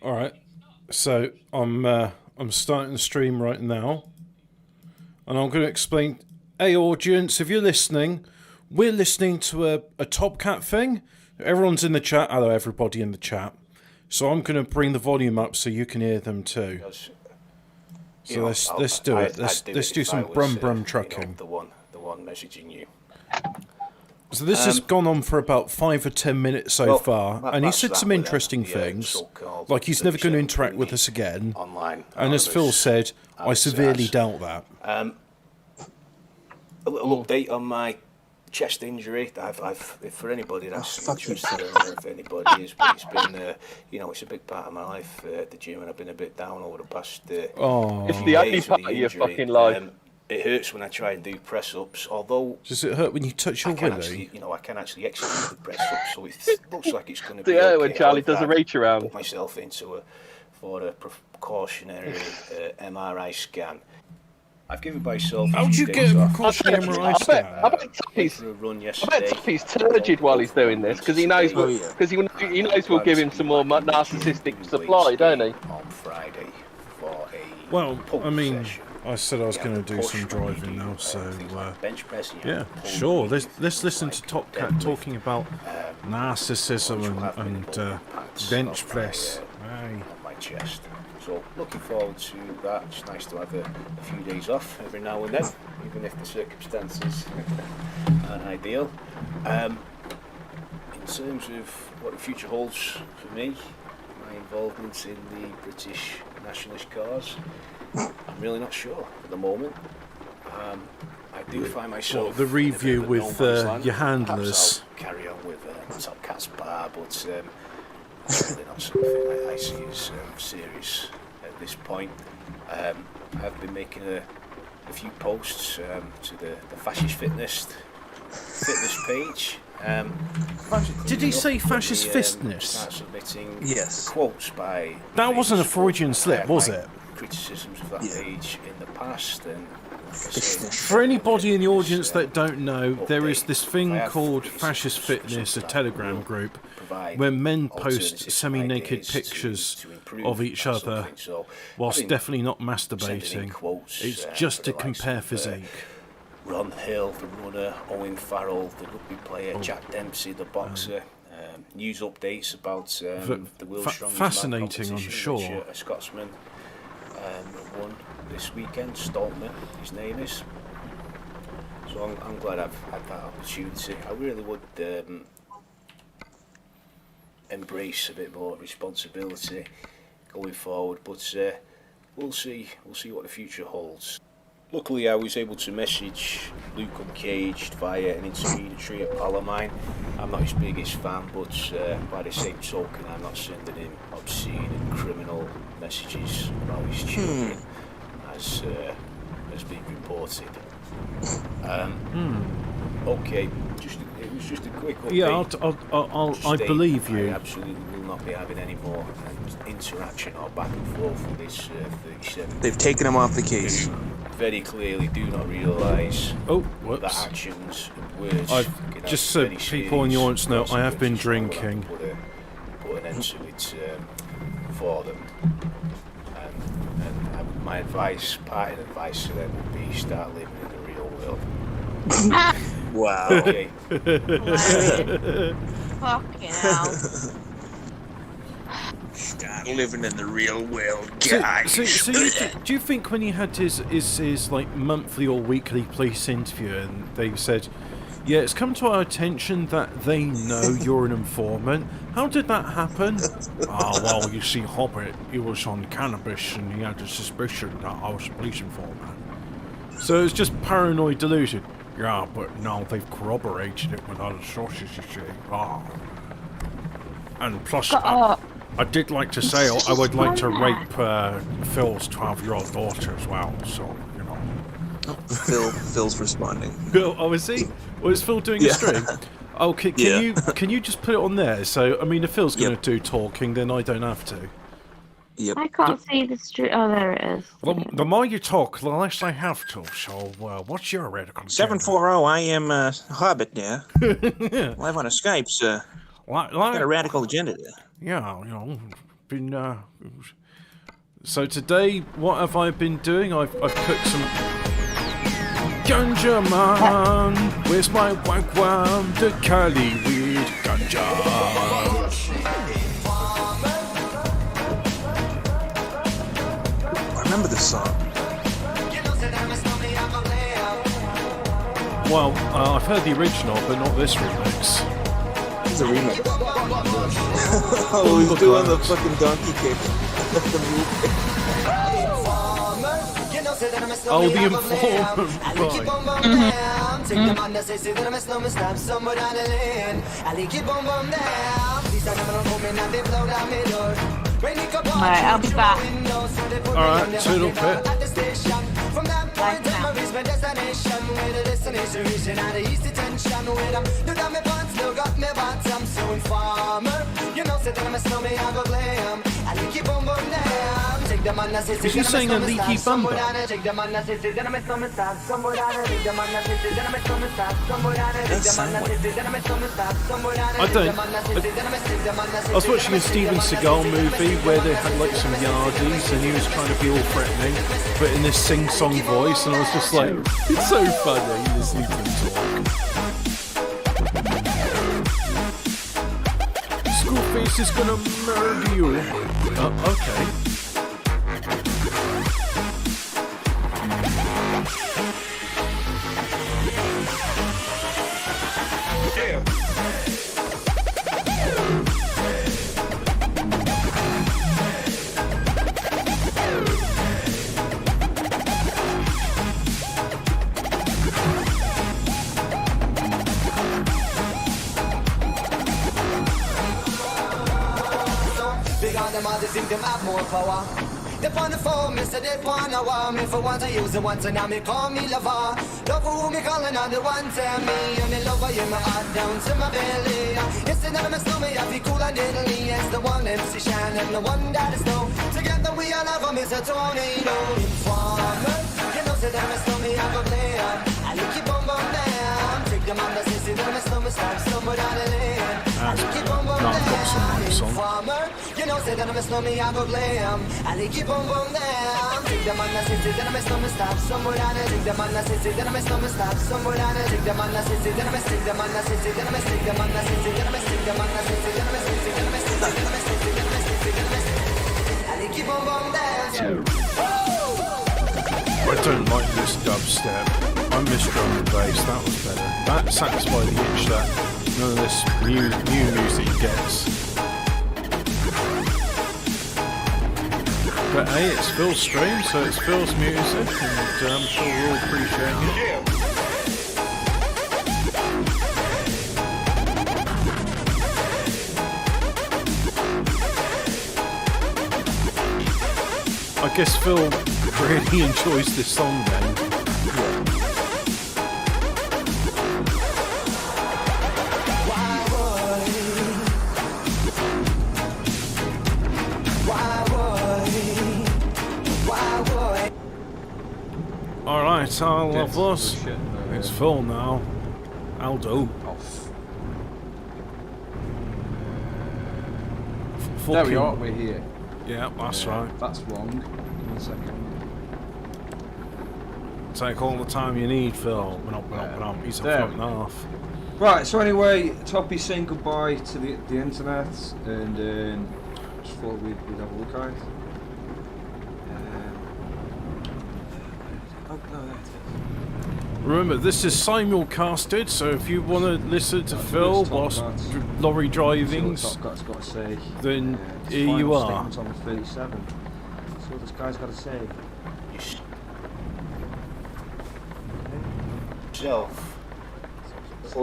All right. So I'm starting the stream right now, and I'm going to explain. Hey, audience, if you're listening, we're listening to a Top Cat thing. Everyone's in the chat. Hello, everybody in the chat. So I'm going to bring the volume up so you can hear them too. So let's do it. Let's do some Brum Brum trucking. The one messaging you. So this has gone on for about 5 or 10 minutes so far, and he said some interesting things, like he's never going to interact with us again. Online, and as Phil said, I severely doubt that. A little update on my chest injury. For anybody that's interested, if anybody is, but it's been, it's a big part of my life at the gym, and I've been a bit down over the past. It's the only part of your fucking life. It hurts when I try and do press-ups, although... Does it hurt when you touch your willy? I can actually execute the press-ups, so it looks like it's going to be okay. When Charlie does a reach around. Put myself for a precautionary MRI scan. I've given myself... How'd you get a precautionary MRI scan? I bet Tuffy's turgid while he's doing this, because he knows we'll give him some more narcissistic supply, don't he? On Friday for a session. I said I was going to do some driving now, so yeah, sure. Let's listen to Top Cat talking about narcissism and bench press. On my chest. So looking forward to that. It's nice to have a few days off every now and then, even if the circumstances aren't ideal. In terms of what the future holds for me, my involvement in the British nationalist cause, I'm really not sure at the moment. I do find myself the review with your handlers. I'll carry on with Top Cat's bar, but really not something I see as serious at this point. I've been making a few posts to the fascist fitness page. Did he say fascist fitness? Yes. Quotes by. That wasn't a Freudian slip, was it? Criticisms of that page in the past, and for anybody in the audience that don't know, there is this thing called Fascist Fitness, a Telegram group, where men post semi-naked pictures of each other, whilst definitely not masturbating. It's just to compare physique. Ron Hill, the runner, Owen Farrell, the rugby player, Jack Dempsey, the boxer. News updates about the world's strongest fascinating, I'm sure. Which, a Scotsman won this weekend, Stoltman, his name is. So I'm glad I've had that opportunity. I really would embrace a bit more responsibility going forward, but we'll see what the future holds. Luckily, I was able to message Luke Uncaged via an intermediary at Palomine. I'm not his biggest fan, but by the same token, I'm not sending him obscene and criminal messages about his children, as being reported. Okay, it was just a quick update. Yeah, I believe you. I absolutely will not be having any more interaction or back and forth with this 37. They've taken him off the case. Very clearly do not realise that actions and words. Just so people in the audience know, I have been drinking. Put an end to it for them. And my parting advice to them would be start living in the real world. Wow. Okay. Fucking hell. Start living in the real world, guys. So do you think when he had his like monthly or weekly police interview, and they said, yeah, it's come to our attention that they know you're an informant. How did that happen? Well, you see, Hobbit, he was on cannabis and he had a suspicion that I was a police informant. So it was just paranoid delusion. Yeah, but now they've corroborated it with other sources, you see. And plus, I did like to say I would like to rape Phil's 12-year-old daughter as well, so, you know. Phil's responding. Oh, is he? Or is Phil doing a stream? Oh, can you just put it on there? So, I mean, if Phil's going to do talking, then I don't have to. Yep. I can't see the street. Oh, there it is. Well, the more you talk, the less I have to. So, what's your radical? 740, I am Hobbit there. Live on a Skype, sir. Got a radical agenda there. Yeah, you know, been so today, what have I been doing? I've cooked some ganja man. Where's my wagwan? The Cali weed ganja. I remember this song. Well, I've heard the original, but not this remix. This is a remix. Oh, he's doing the fucking donkey kick. The move. Oh, the informant. Right, I'll be back. Alright, toodle pit. Like now. Is he saying a leaky bumper? I was watching a Steven Seagal movie where they had like some yardies and he was trying to be all threatening, but in this sing-song voice, and I was just like, it's so funny listening to him talk. Schoolface is gonna murder you. Okay. Them have more power. They on the phone, me say they wanna want me for once I use it once and now me call me lover. Love who me calling on the one tell me and the lover in my heart down to my belly. Yes, and I'm a snowman, I be cool and diddly. It's the one MC Shine and the one that is snow. Together we all have 'em, it's a tornado. Informer, you know, say that I'm a snowman, I go play. I like keep on down. Take them on the city, that I'm a snowman, stop somewhere down the lane. I like keep on down. Informer, you know, say that I'm a snowman, I go play. I like keep on down. Take them on the city, that I'm a snowman, stop somewhere down the lane. Take them on the city, that I'm a snowman, stop somewhere down the lane. Take them on the city, that I'm a stick them on the city, that I'm a stick them on the city, that I'm a stick them on the city, that I'm a stick them on the city, that I'm a stick them on the city, that I'm a stick them on the city. I like keep on down. I don't like this dubstep. I miss drum and bass, that was better. That satisfied the itch that none of this new music gets. But hey, it's Phil's stream, so it's Phil's music, and I'm sure we're all appreciating it. I guess Phil really enjoys this song then. Alright, I'll love us. It's Phil now. Aldo. There we are, we're here. Yeah, that's right. That's wrong. Give me a second. Take all the time you need, Phil. He's a fucking off. Right, so anyway, Toppy's saying goodbye to the internet, and just thought we'd have a look at it. Remember, this is simulcasted, so if you want to listen to Phil whilst lorry driving, then here you are. On the 37. So what this guy's got to say.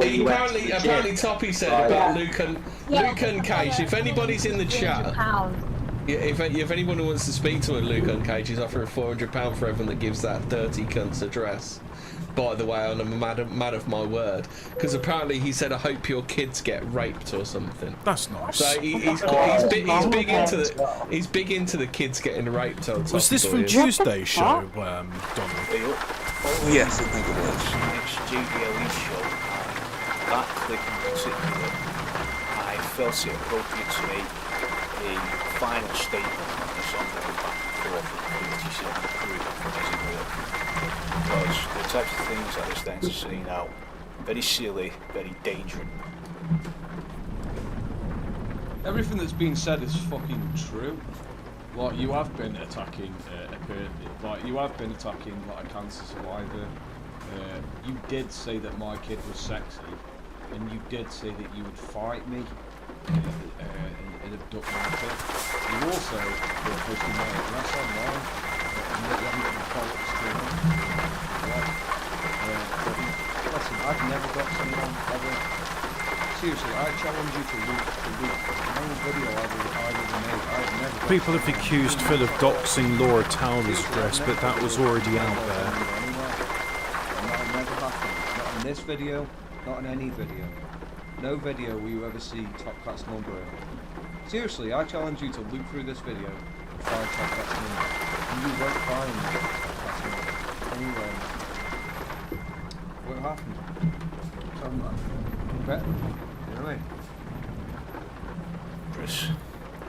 Apparently Toppy said about Luke and Cage. If anybody's in the chat, if anyone wants to speak to Luke Uncage, he's offering £400 for everyone that gives that dirty cunt's address. By the way, I'm a man of my word, because apparently he said, "I hope your kids get raped or something." That's nice. So he's big into the kids getting raped. Was this from Tuesday's show, Donald? Yes, I think it was. Next Studio E show, that clip in particular, I felt it appropriate to me a final statement on this ongoing back and forth with the 37 crew, as it were. Because the types of things that they're starting to see now, very silly, very dangerous. Everything that's been said is fucking true. Like, you have been attacking like a cancer survivor. You did say that my kid was sexy, and you did say that you would fight me and abduct my kid. You also were posting my address online, and that you haven't got my bollocks to it. Listen, I've never got anyone ever. Seriously, I challenge you to look no video I've ever made. I've never got People have accused Phil of doxing Laura Towner's address, but that was already out there. And that'll never happen. Not in this video, not in any video. No video will you ever see Top Cat's number in. Seriously, I challenge you to look through this video and find Top Cat's number. And you won't find Top Cat's number anywhere. What happened? Something like that. You know what I mean? Chris,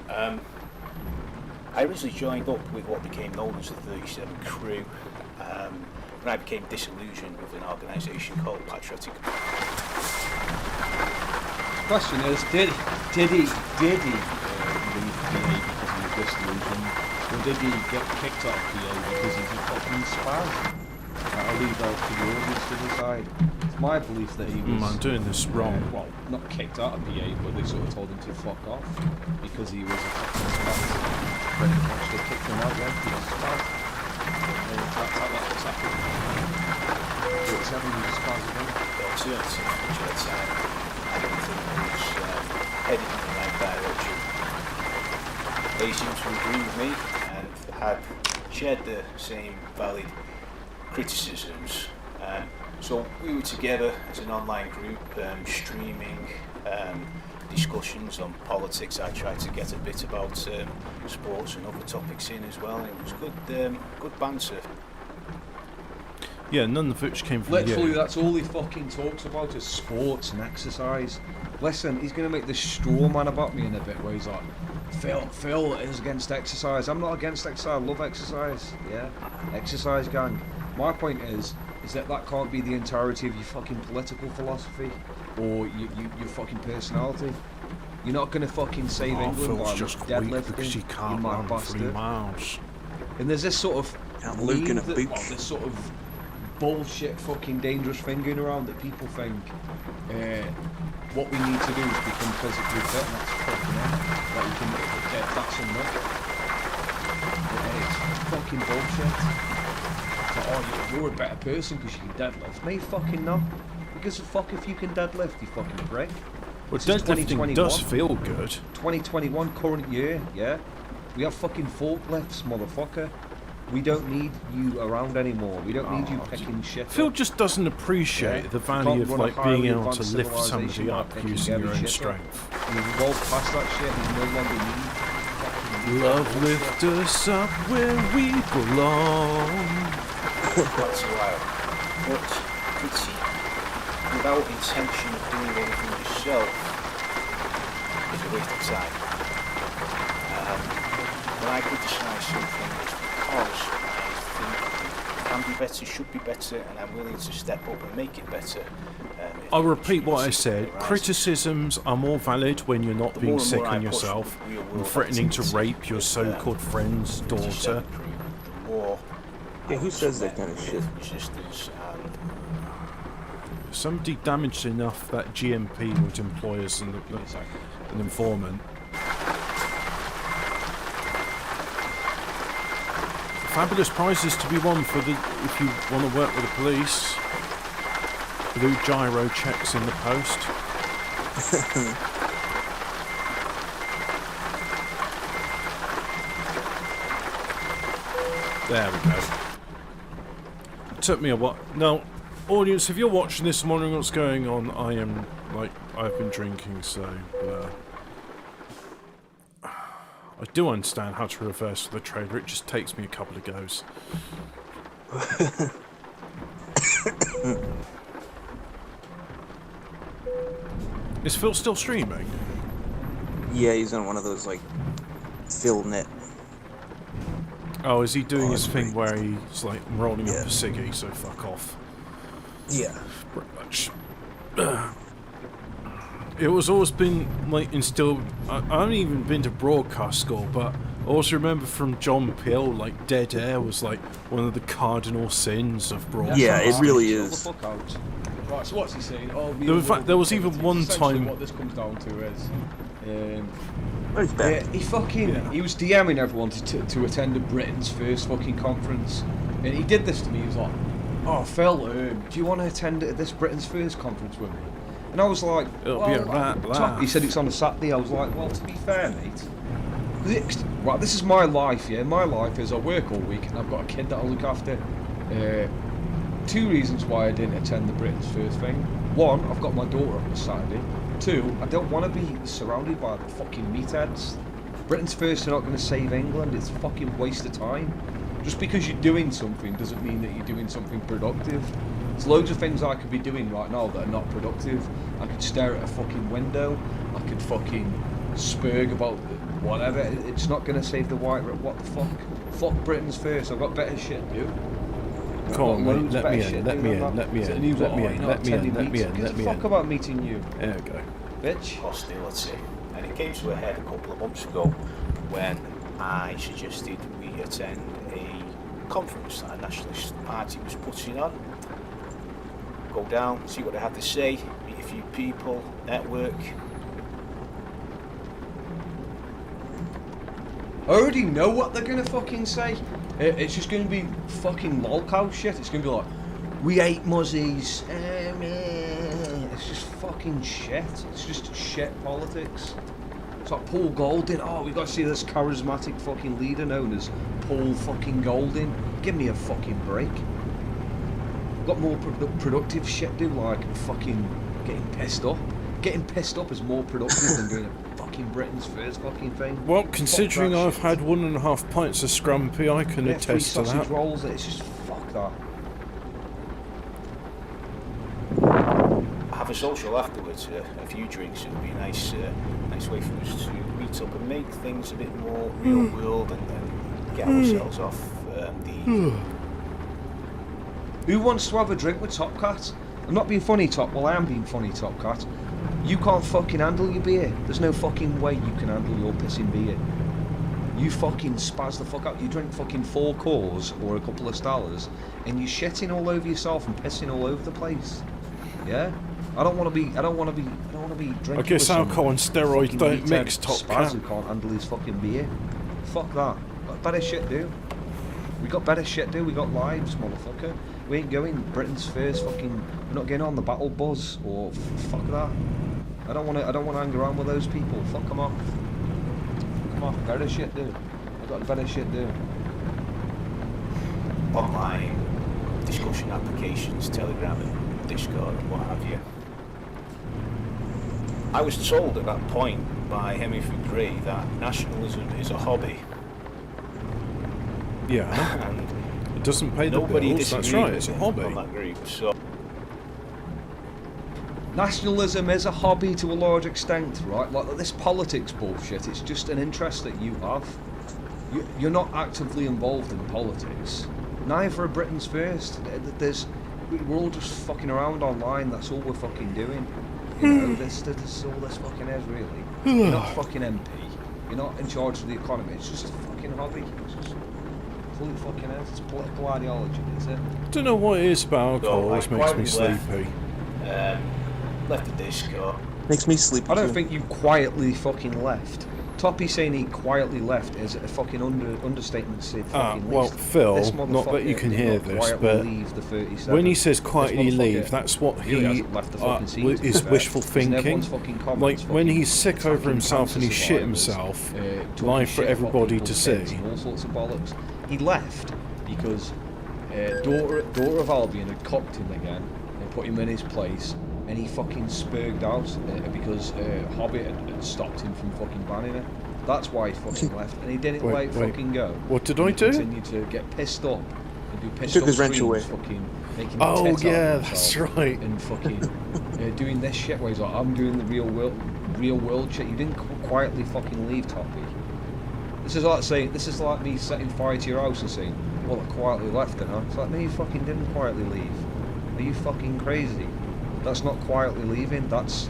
I originally joined up with what became known as the 37 crew when I became disillusioned with an organisation called Patriotic. Question is, did he leave PA because he was disillusioned, or did he get kicked out of PA because he's a fucking spaz? I'll leave that to the audience to decide. It's my belief that he was... I'm doing this wrong. Well, not kicked out of PA, but they sort of told him to fuck off because he was a fucking spaz. But they actually kicked him out then because he's a spaz. That's how that's happened. It's having a spaz again. The alternative, which at the time I don't think was headed in the right direction. They seem to agree with me and have shared the same valid criticisms. So we were together as an online group, streaming discussions on politics. I tried to get a bit about sports and other topics in as well, and it was good banter. Yeah, none of which came from Literally, you. that's all he fucking talks about is sports and exercise. Listen, he's going to make this straw man about me in a bit where he's like, Phil is against exercise. I'm not against exercise, I love exercise. Yeah, exercise gang. My point is that can't be the entirety of your fucking political philosophy or your fucking personality. You're not going to fucking save England Phil's by just weak deadlifting, because he can't you run mad 3 bastard. miles. And there's this sort of I'm looking at meme that, this sort of bullshit fucking dangerous thing going around that people think what we need to do is become physically fit, and that's fucking it. That you can that's enough. It's fucking bullshit. So, oh, you're a better person because you can deadlift. No, you fucking not. Because fuck if you can deadlift, you fucking prick. Well, This is deadlifting 2021. does feel good. 2021 current year, yeah. We have fucking forklifts, motherfucker. We don't need you around anymore. We don't need you picking shit Phil up. just doesn't appreciate Yeah. the You value can't of run a like highly being able to advanced lift somebody civilization up by picking using your heavy own shit up. strength. We've evolved past that shit. We no longer need fucking Love lift us up where we belong. That's a while. But critique without intention of doing anything yourself is a waste of time. When I criticise something, it's because I think it can be better, should be better, and I'm willing to step up and make it better. I'll repeat what I said. Criticisms are more valid when you're not being sick on yourself and threatening to rape your so-called friend's daughter. The more Yeah, who says that kind of shit? resistance and Somebody damaged enough that GMP would employ as an informant. Fabulous prizes to be won for if you want to work with the police. Blue gyro checks in the post. There we go. It took me a while. Now, audience, if you're watching this and wondering what's going on, I've been drinking, so I do understand how to reverse the trader. It just takes me a couple of goes. Is Phil still streaming? Yeah, he's on one of those like Phil net. Oh, is he doing his thing where he's like rolling up a ciggy, so fuck off? Yeah. Pretty much. It was always been like instilled. I haven't even been to broadcast school, but I also remember from John Peel, like dead air was like one of the cardinal sins of broadcast. Yeah, it really Chill is. the fuck out. Right, so what's he saying? Oh, In fact, there was even one time. What this comes down to is, He's back. he fucking he was DMing everyone to attend Britain's first fucking conference, and he did this to me. He was like, "Oh, Phil, do you want to attend this Britain's first conference with me?" And I was like, It'll be a rat laugh. He said it's on a Saturday. I was like, well, to be fair, mate, right, this is my life, yeah? My life is I work all week and I've got a kid that I look after. 2 reasons why I didn't attend the Britain's first thing. 1, I've got my daughter on a Saturday. 2, I don't want to be surrounded by fucking meatheads. Britain's first are not going to save England. It's a fucking waste of time. Just because you're doing something doesn't mean that you're doing something productive. There's loads of things I could be doing right now that are not productive. I could stare at a fucking window. I could fucking spurg about whatever. It's not going to save the white. What the fuck? Fuck Britain's first. I've got better shit to do. Come on, mate, let me in, let me in, let me in, let me in, let me in, let me in, let me in. Fuck about meeting you. There we go. Bitch. Hostility. And it came to a head a couple of months ago when I suggested we attend a conference that a nationalist party was putting on. Go down, see what they had to say, meet a few people, network. I already know what they're gonna fucking say. It's just gonna be fucking lolcow shit. It's gonna be like, we hate muzzies. It's just fucking shit. It's just shit politics. It's like Paul Golding. Oh, we gotta see this charismatic fucking leader known as Paul fucking Golding. Give me a fucking break. Got more productive shit to do, like fucking getting pissed up. Getting pissed up is more productive than doing a fucking Britain's first fucking thing. Well, considering I've had 1.5 pints of scrumpy, I can attest to that. Rolls, it's just fuck that. Have a social afterwards, a few drinks. It would be a nice way for us to meet up and make things a bit more real world and get ourselves off the. Who wants to have a drink with Top Cat? I'm not being funny, Top. Well, I am being funny, Top Cat. You can't fucking handle your beer. There's no fucking way you can handle your pissing beer. You fucking spaz the fuck out. You drink fucking 4 cores or a couple of Stellas, and you're shitting all over yourself and pissing all over the place. Yeah? I don't want to be drinking. I guess with alcohol and steroids fucking don't retard mix, Top spaz Cat. who can't handle his fucking beer. Fuck that. Got better shit, dude. We got better shit, dude. We got lives, motherfucker. We ain't going Britain's first fucking. We're not getting on the battle buzz or fuck that. I don't want to hang around with those people. Fuck them off. Fuck them off. Better shit, dude. I got better shit, dude. Online discussion applications, Telegram and Discord and what have you. I was told at that point by Henry Gray that nationalism is a hobby. Yeah. And it doesn't pay the nobody bills, that's disagreed right, with it's a him hobby. on that group, so Nationalism is a hobby to a large extent, right? Like this politics bullshit, it's just an interest that you have. You're not actively involved in politics. Neither are Britain's first. We're all just fucking around online, that's all we're fucking doing. You know, this is all this fucking is, really. You're not fucking MP. You're not in charge of the economy. It's just a fucking hobby. It's just all it fucking is. It's political ideology, is it? I don't know what it is about alcohol, it makes me sleepy. Left the Discord. Makes me sleepy. I don't too. think you quietly fucking left. Toppy saying he quietly left is a fucking understatement. Said fucking well, least. Phil, This not that you motherfucker can did hear not this, quietly but leave the 37. when he says quietly This leave, motherfucker that's what really he hasn't left the fucking scene, to be is fair. wishful Because in thinking. everyone's fucking comments, Like when fucking he's sick over attacking himself and he cancer shit survivors, himself, talking live for shit about everybody to people's see. kids and all sorts of bollocks. He left because daughter of Albion had cocked him again and put him in his place, and he fucking spurged out because Hobbit had stopped him from fucking banning it. That's why he fucking left, and he didn't let it fucking go. What did I He do? continued to get pissed up and do pissed took up his wrench streams, away. fucking making Oh tits out yeah, of that's himself right. and fucking doing this shit where he's like, I'm doing the real world. real world shit. You didn't quietly fucking leave, Toppy. This is like saying, this is like me setting fire to your house and saying, well, I quietly left, didn't I? It's like, no, you fucking didn't quietly leave. Are you fucking crazy? That's not quietly leaving, that's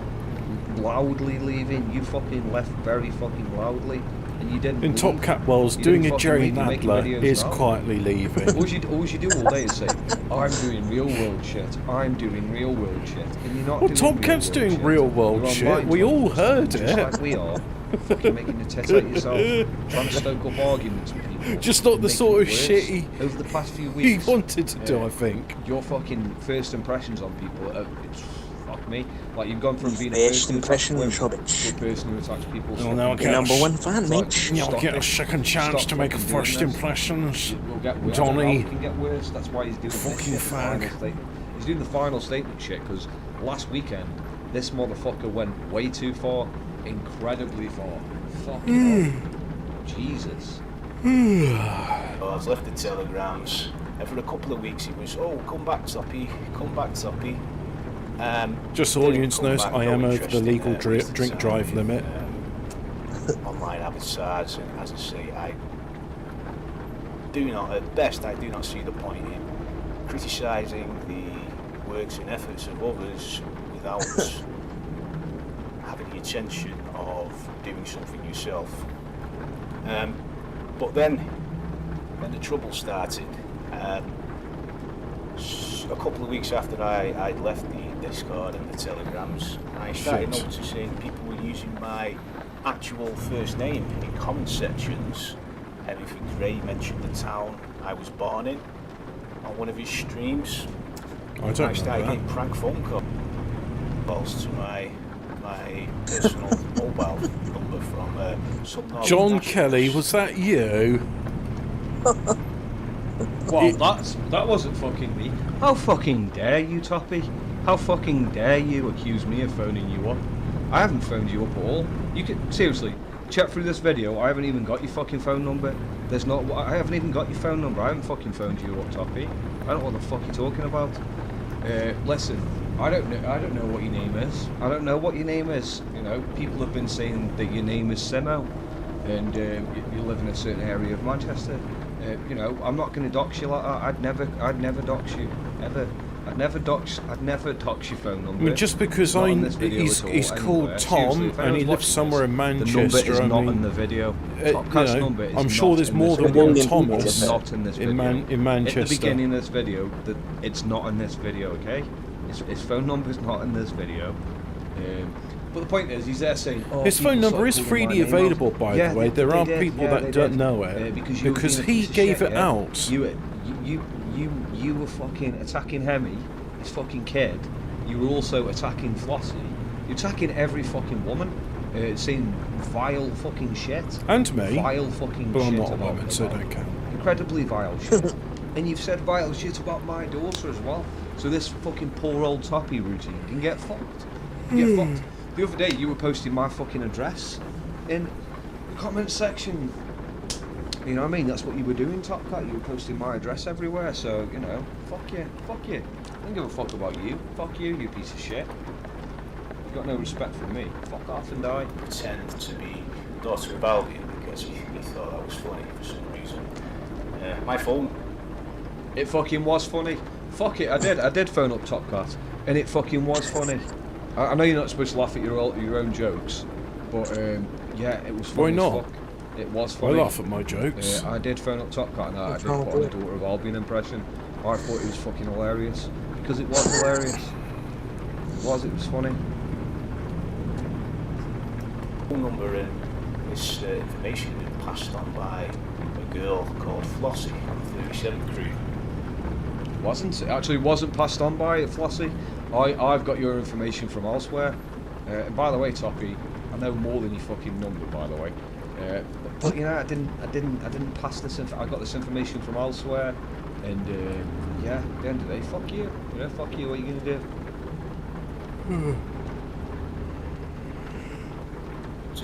loudly leaving. You fucking left very fucking loudly, and you didn't In leave. Top Cat Worlds, You doing didn't a fucking Jerry leave, you're making Nadler videos is now. quietly leaving. All you do all day is say, I'm doing real world shit, I'm doing real world shit, and you're not Well, doing Top Cat's shit. doing real world You're shit. online We all talking, heard just it. like we are, fucking making a tit out yourself, trying to stoke up arguments with people. Just not the making sort it of worse. shit he Over the past few weeks, wanted to do, I think. your fucking first impressions on people, it's fuck me. Like, you've gone from being a First person who attacks impression, women rubbish. to a person who attacks people. Well, now I Your get number a, one fan, mate. you'll Stop get a it. second chance Stop to make fucking doing first this. impressions. We'll get worse. Johnny. It can get worse. That's why he's doing Fucking this shit, the final fag. statement. He's doing the final statement shit because last weekend this motherfucker went way too far, incredibly far. Fucking hell. Jesus. Oh, I've left the telegrams, and for a couple of weeks it was, oh, come back, Toppy, come back, Toppy. Just so didn't audience come knows, back, I no am over interest the in, legal at least drink the drive time, limit. Online advertising, as I say, I do not, at best, I do not see the point in criticising the works and efforts of others without having the intention of doing something yourself. But then the trouble started. A couple of weeks after I'd left the Discord and the Telegrams, I started Shit. noticing people were using my actual first name in comment sections. Everything Gray mentioned the town I was born in on one of his streams. I don't I know started that. getting prank phone calls to my personal mobile number from some Northern John nationals. Kelly, was that you? Well, that wasn't fucking me. How fucking dare you, Toppy? How fucking dare you accuse me of phoning you up? I haven't phoned you up at all. You could seriously check through this video. I haven't even got your fucking phone number. I haven't even got your phone number. I haven't fucking phoned you up, Toppy. I don't know what the fuck you're talking about. Listen, I don't know what your name is. I don't know what your name is. You know, people have been saying that your name is Simo, and you live in a certain area of Manchester. You know, I'm not going to dox you like that. I'd never dox you ever. I'd never dox your phone number. I mean, just because Not in this video he's at all, called anywhere. Tom Seriously, if and he anyone's lives watching somewhere in this, Manchester. the number is I not mean, in the video. you Topcat's know, number is I'm sure not there's in more this than video. one video. Thomas It's not in this video. in Manchester. At the beginning of this video, it's not in this video, okay? His phone number is not in this video. But the point is, he's there saying, oh, His phone people number start is calling my freely name out. available, by Yeah, the way. There they are did. people Yeah, that they don't did. know it Because you were because being a he piece of gave shit, it yeah? out. You were fucking attacking Hemi, this fucking kid. You were also attacking Flossie. You're attacking every fucking woman. Saying vile fucking shit. And me. Vile fucking But shit. I'm not a about woman, me, so about don't count. incredibly vile shit. And you've said vile shit about my daughter as well. So this fucking poor old Toppy routine can get fucked. Get fucked. The other day you were posting my fucking address in the comment section. You know what I mean? That's what you were doing, Top Cat. You were posting my address everywhere. So, you know, fuck you. Fuck you. I don't give a fuck about you. Fuck you, you piece of shit. You've got no respect for me. Fuck off and die. Pretend to be daughter of Albion because he thought that was funny for some reason. My phone. It fucking was funny. Fuck it, I did phone up Top Cat, and it fucking was funny. I know you're not supposed to laugh at your own jokes, but yeah, it was funny. Why not? As fuck. It was I funny. laugh at my jokes. I did phone up Top Cat and I What's did wrong put on a with it? Daughter of Albion impression. I thought it was fucking hilarious. Because it was hilarious. It was funny. Phone number and this information had been passed on by a girl called Flossie on the 37 crew. It actually wasn't passed on by Flossie. I've got your information from elsewhere. And by the way, Toppy, I know more than your fucking number, by the way. But you know, I didn't pass this. I got this information from elsewhere, and yeah, at the end of the day, fuck you. You know, fuck you. What are you gonna do? To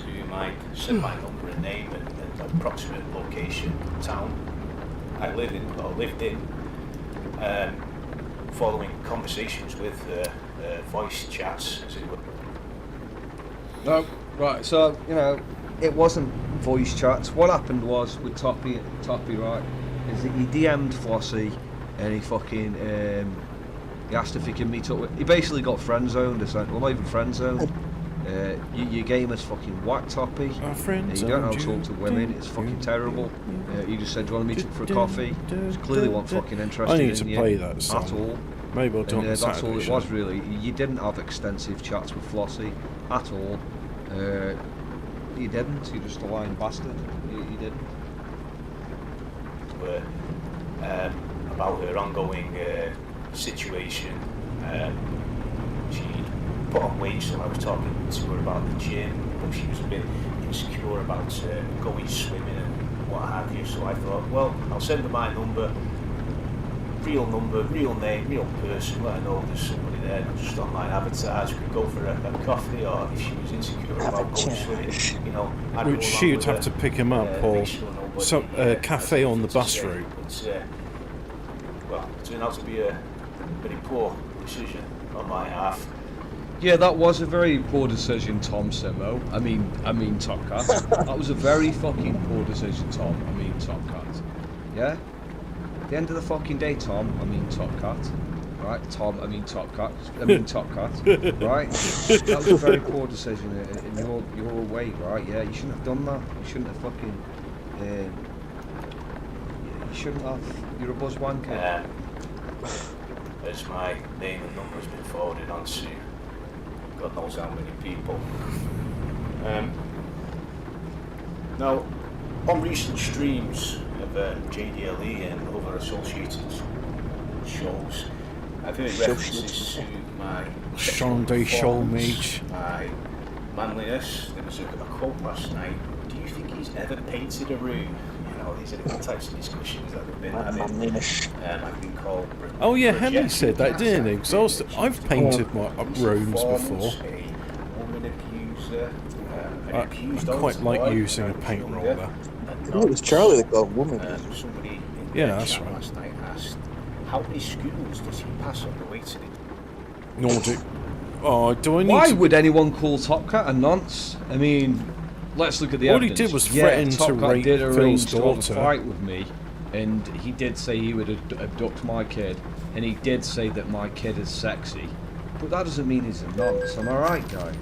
set my number and name and approximate location, town I lived in, following conversations with voice chats, as it were. No, right. So it wasn't voice chats. What happened was with Toppy, right, is that he DM'd Flossie, and he fucking he asked if he can meet up with. He basically got friend zoned. Well, not even friend zoned. Your game is fucking whack, Toppy. You don't know how to talk to women. It's fucking terrible. You just said, "Do you want to meet up for a coffee?" Just clearly weren't fucking interested I need to in play you that song. at all. Maybe I'll do it on That's Saturday all it show. was really. You didn't have extensive chats with Flossie at all. You didn't. You're just a lying bastard. You didn't. About her ongoing situation. She put on weight, so I was talking to her about the gym, but she was a bit insecure about going swimming and what have you. So I thought, well, I'll send her my number, real name, real person, let her know there's somebody there, not just online advertise. We could go for a coffee, or if she was insecure about going swimming, I'd Which go she along would have with to her, pick him up, or make sure nobody, some cafe has on the anything to bus say. route. But, well, it turned out to be a very poor decision on my half. Yeah, that was a very poor decision, Tom Simo. I mean, Top Cat. That was a very fucking poor decision, Tom. I mean, Top Cat. Yeah? At the end of the fucking day, Tom, I mean, Top Cat. Right? Tom, I mean, Top Cat. I mean, Top Cat. Right? That was a very poor decision in your way, right? Yeah, you shouldn't have done that. You shouldn't have fucking... you shouldn't have. You're a buzz wanker. As my name and number has been forwarded on to God knows how many people. Now, on recent streams of JDLE and other associated shows, I've heard references to my Sunday show, mate. my manliness. There was a quote last night. Do you think he's ever painted a room? These are the types of discussions that we've been having. I've been called. Oh yeah, Henry said that, didn't he? Because I've painted my rooms before. I quite like using a paint roller. It was Charlie that called woman. Somebody in Yeah, the that's chat right. last night asked, how many schools does he pass on the way to the... Nordic. Oh, do I need Why to... would anyone call Top Cat a nonce? I mean, let's look at the All evidence. he did was threaten to Top Cat rape did Phil's arrange to have a daughter. fight with me, and he did say he would abduct my kid, and he did say that my kid is sexy. But that doesn't mean he's a nonce. Am I right, guys?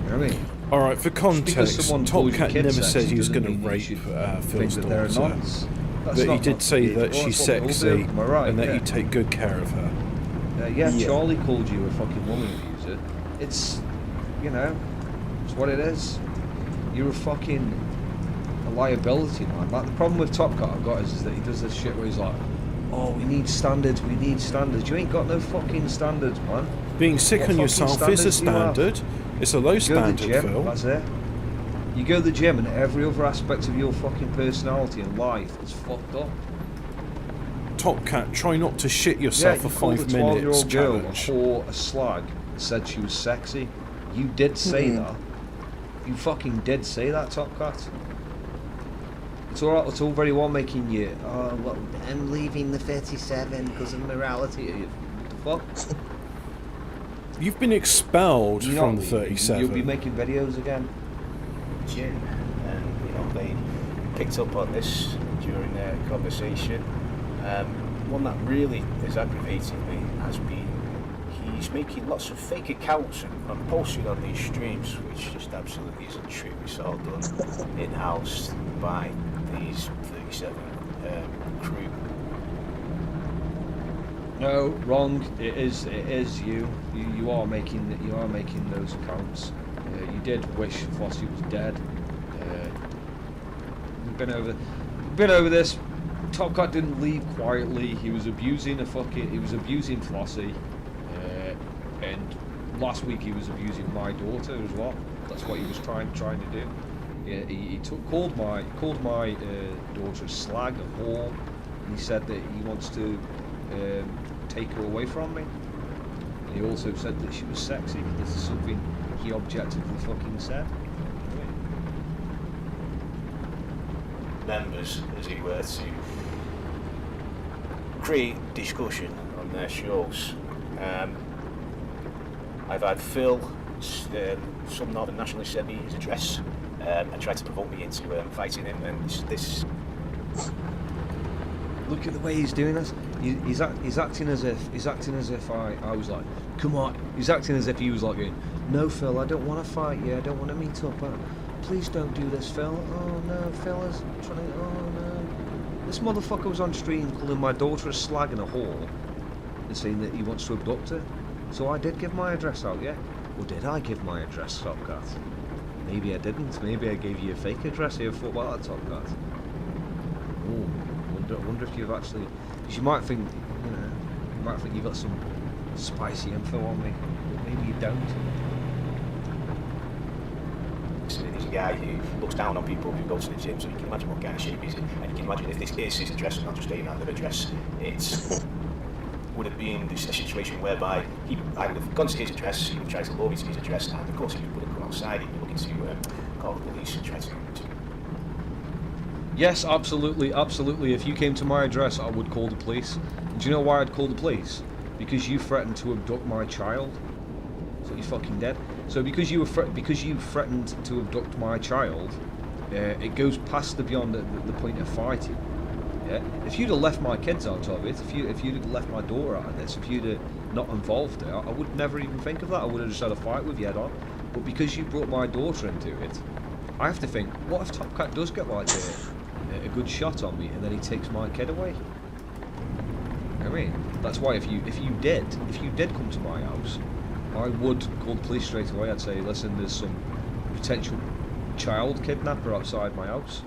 You know what I mean? Alright, for context, someone Top calls your Cat kid never sexy said he was doesn't going to mean you rape should Phil's think that they're a daughter. nonce. That's But he not did say behaviour. that she's That's what we all sexy, do. Am I right? and that Yeah. he'd take good care of her. Yeah, Charlie called you a fucking woman abuser. It's, it's what it is. You're a fucking a liability, man. Like, the problem with Top Cat I've got is that he does this shit where he's like, oh, we need standards. You ain't got no fucking standards, man. Being sick What on fucking yourself is a standards do you have? standard. It's a low You go to the standard, gym, Phil. that's it. You go to the gym and every other aspect of your fucking personality and life is fucked up. Top Cat, try not to shit yourself for 5 minutes girl challenge. a whore, a slag, and said she was sexy. You did say that. You fucking did say that, Top Cat. It's alright, it's all very well making you, oh, well, I'm leaving the 37 because of morality. What the fuck? You've been expelled You're from not- the 37. You'll be making videos again. gym, and they picked up on this during their conversation. One that really is aggravating me has been he's making lots of fake accounts and posting on these streams, which just absolutely isn't true. It's all done in-house by these 37 crew. No, wrong. It is you. You are making those accounts. You did wish Flossie was dead. We've been over this. Top Cat didn't leave quietly. He was abusing Flossie, and last week he was abusing my daughter as well. That's what he was trying to do. Yeah, he called my daughter a slag, a whore, and he said that he wants to take her away from me. And he also said that she was sexy. This is something he objectively fucking said. Members, as it were, to create discussion on their shows. I've had Phil some northern nationalist sent me his address and tried to provoke me into fighting him, and this. Look at the way he's doing this. He's acting as if I was like, come on. He's acting as if he was like going, no, Phil, I don't want to fight you. I don't want to meet up. Please don't do this, Phil. Oh no, Phil is trying to. Oh no. This motherfucker was on stream calling my daughter a slag and a whore, and saying that he wants to abduct her. So I did give my address out, yeah. Or did I give my address, Topcat? Maybe I didn't. Maybe I gave you a fake address here for that, Topcat. Oh. I wonder if you've actually, because you might think you've got some spicy info on me, but maybe you don't. He's a guy who looks down on people who go to the gym, so you can imagine what kind of shape he's in, and you can imagine if this is his address and not just a random address, it would have been this situation whereby I would have gone to his address, he would try to lure me to his address, and of course he would have come outside, he'd be looking to call the police and try to. Yes, absolutely, absolutely. If you came to my address, I would call the police. And do you know why I'd call the police? Because you threatened to abduct my child. So you're fucking dead. So because you threatened to abduct my child, it goes past beyond the point of fighting. Yeah. If you'd have left my kids out of it, if you'd have left my daughter out of this, if you'd have not involved her, I would never even think of that. I would have just had a fight with you head on. But because you brought my daughter into it, I have to think, what if Topcat does get like a good shot on me and then he takes my kid away? I mean, that's why if you did come to my house, I would call the police straight away. I'd say, listen, there's some potential child kidnapper outside my house.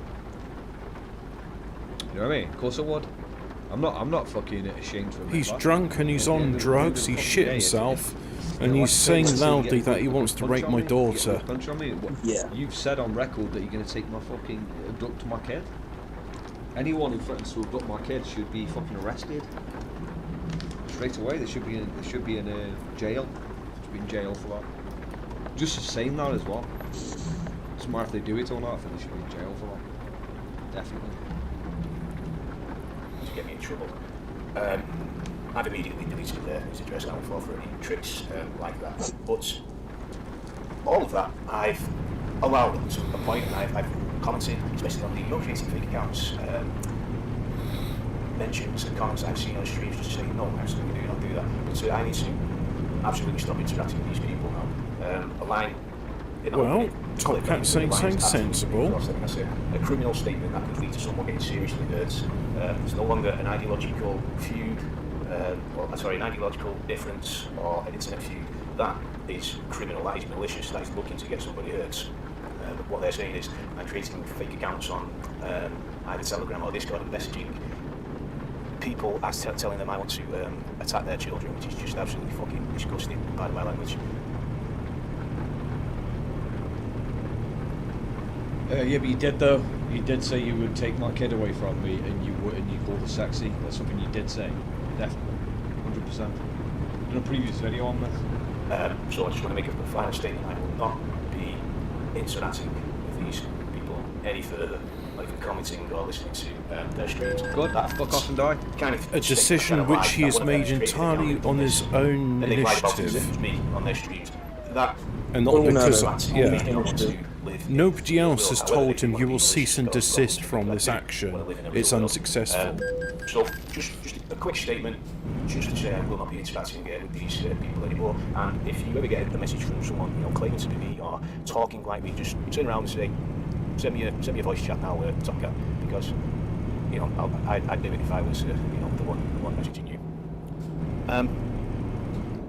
You know what I mean? Of course I would. I'm not fucking ashamed for him. He's drunk and he's on drugs, he shit himself, and he's saying loudly that he wants to rape my daughter. Punch on me? Yeah. You've said on record that you're going to take my fucking abduct my kid. Anyone who threatens to abduct my kid should be fucking arrested straight away. They should be in jail. Should be in jail for that. Just saying that as well. Doesn't matter if they do it or not. I think they should be in jail for that. Definitely. To get me in trouble. I've immediately deleted his address. I won't fall for any tricks like that. But all of that I've allowed up to a point, and I've commented, especially on the no creating fake accounts, mentions and comments I've seen on streams just saying, no, absolutely do not do that. But I need to absolutely stop interacting with these people now. A line. Well, Topcat saying something sensible. A criminal statement that could lead to someone getting seriously hurt. There's no longer an ideological feud, an ideological difference or an internet feud. That is criminal, that is malicious, that is looking to get somebody hurt. What they're saying is, I'm creating fake accounts on either Telegram or Discord and messaging people as telling them I want to attack their children, which is just absolutely fucking disgusting, pardon my language. Yeah, but you did though. You did say you would take my kid away from me, and you called her sexy. That's something you did say, definitely, 100%. In a previous video on this. So I just want to make a final statement. I will not be interacting with these people any further, not even commenting or listening to their streams. Good. Fuck off and die. Kind of A decision which he has made entirely on his own initiative. Me on their streams. That and not because, yeah. Nobody else has told him you will cease and desist from this action. It's unsuccessful. So, just a quick statement, just to say I will not be interacting with these people anymore. And if you ever get a message from someone, claiming to be me or talking like me, just turn around and say, send me a voice chat now, Topcat, because I'd do it if I was the one messaging you.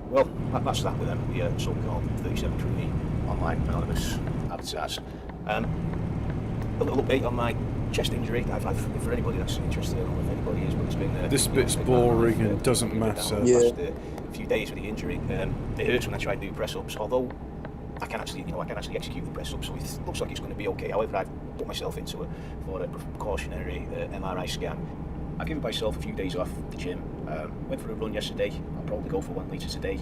Well, that's that with them. The so-called 37 truly online anonymous avatars. A little update on my chest injury. I've for anybody that's interested, I don't know if anybody is, but it's been this bit's boring and doesn't matter. Last few days with the injury. It hurts when I try to do press-ups, although I can actually execute the press-ups, so it looks like it's going to be okay. However, I've put myself into for a precautionary MRI scan. I've given myself a few days off the gym. Went for a run yesterday. I'll probably go for 1 litre today,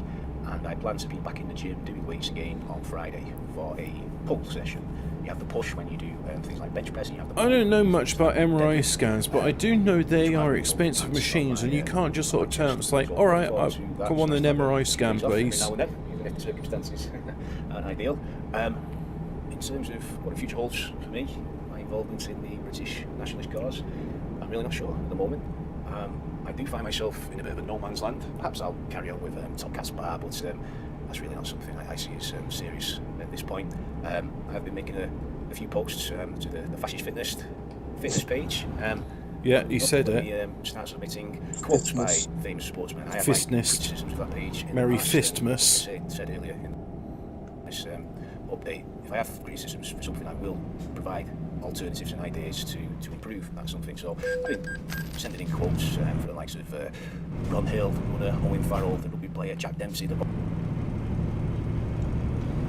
and I plan to be back in the gym doing weights again on Friday for a pull session. You have the push when you do things like bench press. I don't know much about MRI scans, but I do know they are expensive machines, and you can't just sort of turn and say, "All right, come on an MRI scan, please." Now and then, even if the circumstances ideal. In terms of what the future holds for me, my involvement in the British nationalist cause, I'm really not sure at the moment. I do find myself in a bit of a no man's land. Perhaps I'll carry on with Top Cat's Bar, but that's really not something I see as serious at this point. I've been making a few posts to the Fascist Fitness page. Yeah, he said it. Start submitting quotes by famous sportsmen. I have my criticisms of that page. Merry Fistmas. Said earlier in this update, if I have criticisms for something, I will provide alternatives and ideas to improve that something. So I've been sending in quotes for the likes of Ron Hill, the runner, Owen Farrell, the rugby player, Jack Dempsey, the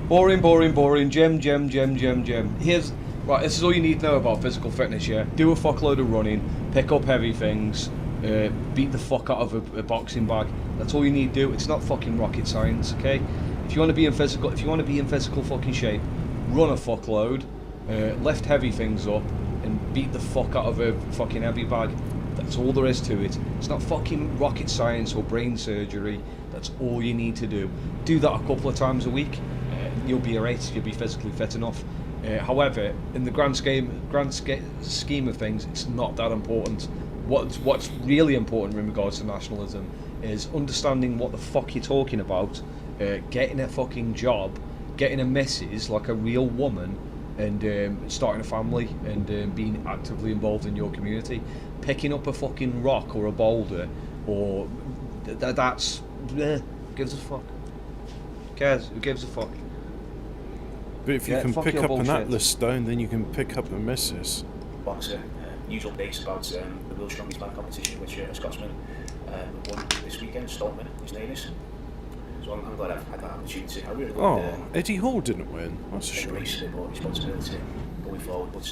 Boring. Gem. Here's right. This is all you need to know about physical fitness. Yeah, do a fuckload of running, pick up heavy things, beat the fuck out of a boxing bag. That's all you need to do. It's not fucking rocket science, okay? If you want to be in physical fucking shape, run a fuckload, lift heavy things up, and beat the fuck out of a fucking heavy bag. That's all there is to it. It's not fucking rocket science or brain surgery. That's all you need to do. Do that a couple of times a week. You'll be alright. You'll be physically fit enough. However, in the grand scheme of things, it's not that important. What's really important in regards to nationalism is understanding what the fuck you're talking about, getting a fucking job, getting a missus like a real woman, and starting a family, and being actively involved in your community. Picking up a fucking rock or a boulder, or that's who gives a fuck? Who cares? Who gives a fuck? But if you can pick up an Atlas stone, then you can pick up a missus. Boxer, news updates about the World's Strongest Man competition, which a Scotsman won this weekend. Stoltman, his name is. So I'm glad I've had that opportunity. I really would, Eddie Hall didn't win. That's a shame. Embrace a bit more responsibility going forward, but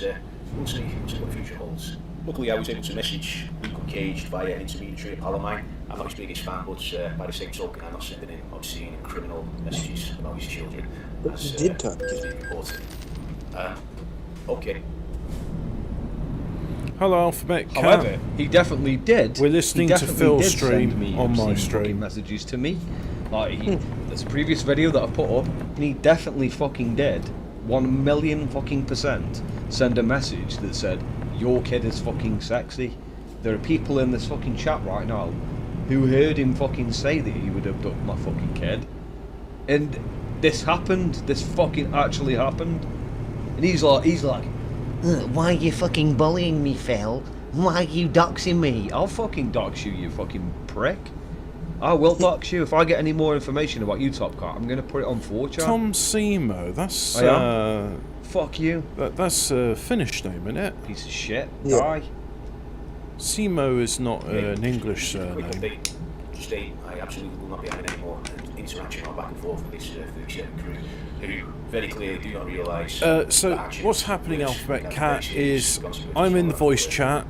we'll see what the future holds. Luckily, I was able to message Luke Uncaged via an intermediary at Palomine. I'm not his biggest fan, but by the same token, I'm not sending in obscene and criminal messages about his children. But he did talk. Important. Okay. Hello, Alphabet Cat. However, he definitely did. We're listening to Phil's stream on my stream. Messages to me. Like, there's a previous video that I put up, and he definitely fucking did 1 million fucking % send a message that said, your kid is fucking sexy. There are people in this fucking chat right now who heard him fucking say that he would abduct my fucking kid. And this happened. This fucking actually happened. And he's like, why are you fucking bullying me, Phil? Why are you doxing me? I'll fucking dox you, you fucking prick. I will dox you. If I get any more information about you, Top Cat, I'm going to put it on 4chan. Tom Simo, that's... Fuck you. That's a Finnish name, isn't it? Piece of shit. Yeah. Die. Simo is not an English surname. I absolutely will not be having any more interaction or back and forth with this 37 crew who very clearly do not realise. So what's happening, Alphabet Cat, is I'm in the voice chat.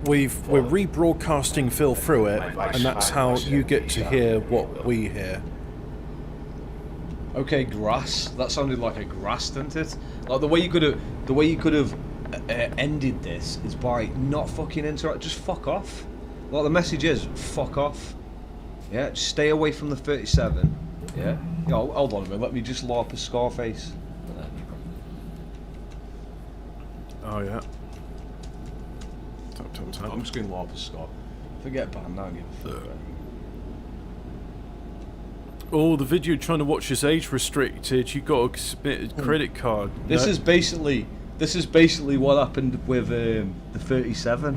We're rebroadcasting Phil through it, and that's how you get to hear what we hear. Okay, grass. That sounded like a grass, didn't it? Like the way you could have ended this is by not fucking interact. Just fuck off. Like the message is, fuck off. Yeah, just stay away from the 37. Yeah. Yo, hold on a minute. Let me just LARP a Scarface. Oh yeah. Tap. I'm just going to LARP a Scar. Forget banned now. Give a fuck. Oh, the video trying to watch is age restricted. You got to submit a credit card. This is basically what happened with the 37.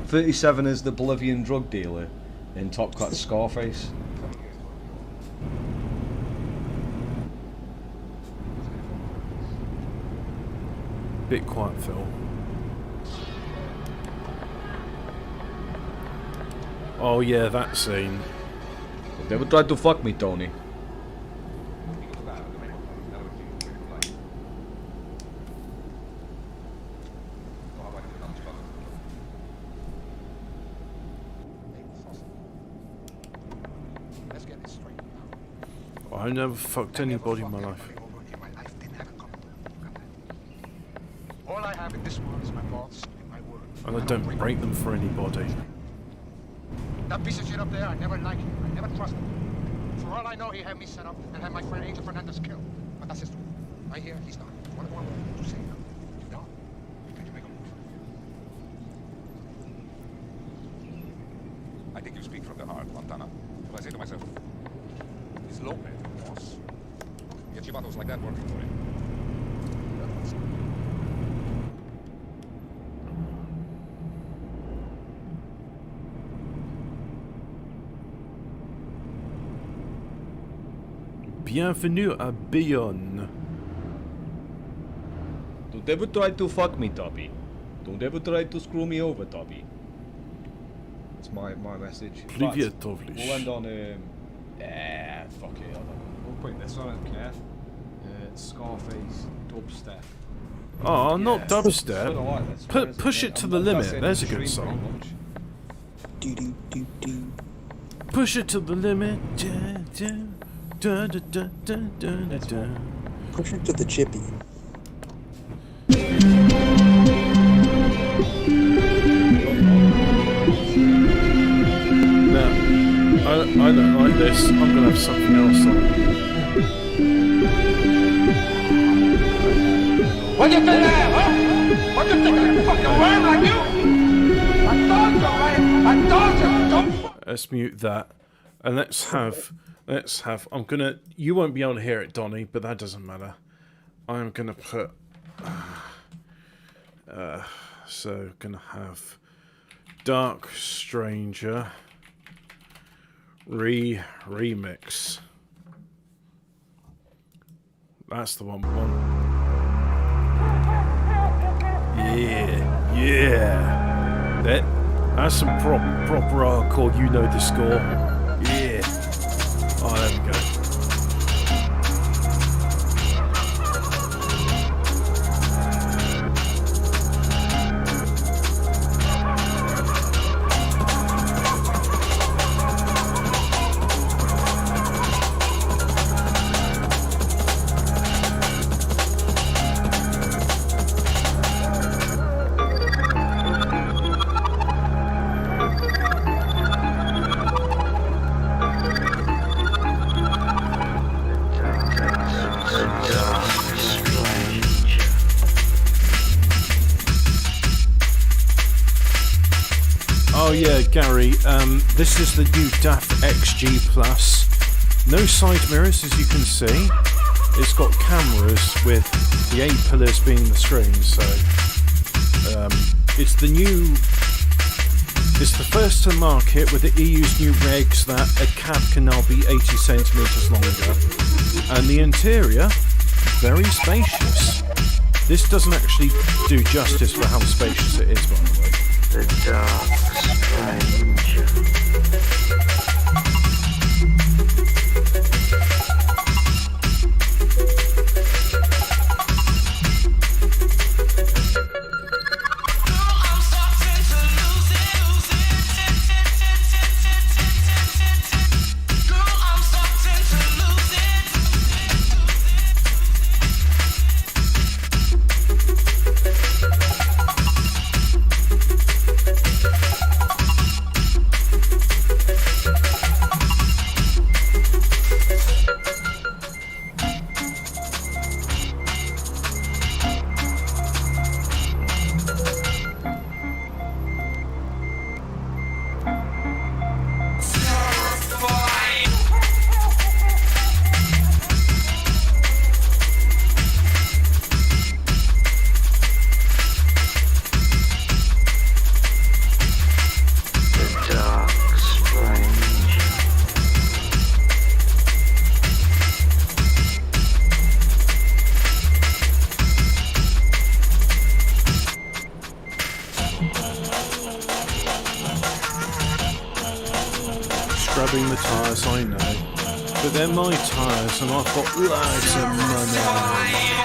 37 is the Bolivian drug dealer in Top Cat's Scarface. Bit quiet, Phil. Oh yeah, that scene. They would try to fuck me, Tony. I never fucked anybody in my life. All I have in this world is my thoughts and my word. And I don't break them for anybody. That piece of shit up there, I never liked him. I never trusted him. For all I know, he had me set up and had my friend Angel Fernandez killed. But that's his I hear he's not. What do I want to say now? He's not. Did you make a move? I think you speak from the heart, Montana. But I say to myself, he's low man, boss. Get chivatos like that working for him. Bienvenue à Bayonne. Don't ever try to fuck me, Toby. Don't ever try to screw me over, Toby. That's my message. Привет, Tovlish. We'll end on Fuck it, I don't know. we'll put this on it, Kev. Scarface, dubstep. Oh, not Sort of dubstep. like this, where is Push it to the limit. There's a good song. Do do do do. Push it to the limit. Da, da, da, da, da, da, da. Push it to the chippy. No, I don't like this. I'm gonna have something else on. What do you think I am, huh? What do you think I'm a fucking worm like you? I told you, man. I told you. Don't. Let's mute that, and let's have. I'm gonna. You won't be able to hear it, Donny, but that doesn't matter. I'm gonna put. So gonna have Dark Stranger remix. That's the one. Yeah. That's some proper hardcore. You know the score. Yeah. Oh, there we go. Oh yeah, Gary, this is the new DAF XG Plus. No side mirrors, as you can see. It's got cameras with the 8 pillars being the screen, so it's the first to market with the EU's new regs that a cab can now be 80 centimeters longer. And the interior, very spacious. This doesn't actually do justice for how spacious it is, by the way. The Dark Stranger. Scrubbing the tyres, I know. But they're my tyres and I've got loads of money.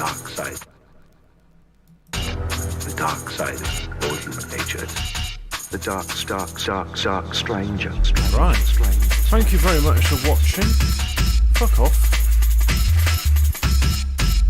dark side. The dark side of all human nature. The dark, stranger. Right. Thank you very much for watching. Fuck off.